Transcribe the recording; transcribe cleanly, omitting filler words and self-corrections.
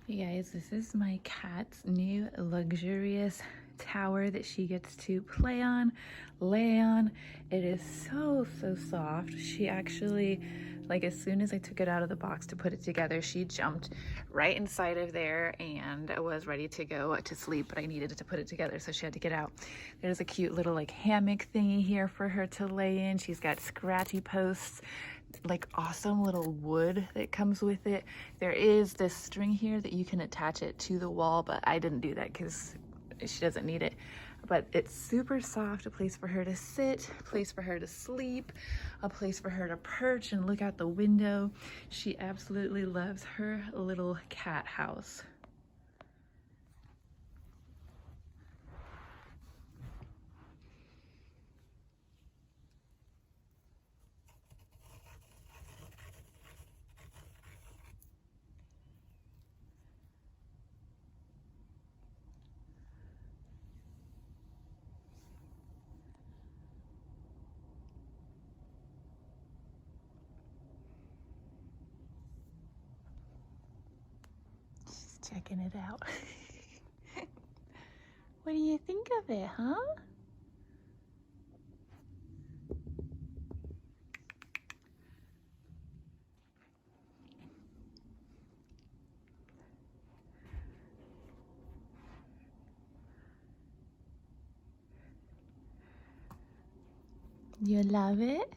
Hey guys, this is my cat's new luxurious tower that she gets to play on, lay on. It is so soft. She actually, like, as soon as I took it out of the box to put it together, she jumped right inside of there and was ready to go to sleep, but I needed to put it together, so she had to get out. There's a cute little like hammock thingy here for her to lay in. She's got scratchy posts, like awesome little wood that comes with it. There is this string here that you can attach it to the wall, but I didn't do that because she doesn't need it. But it's super soft, a place for her to sit, a place for her to sleep, a place for her to perch and look out the window. She absolutely loves her little cat house. She's checking it out. What do you think of it, huh? You love it?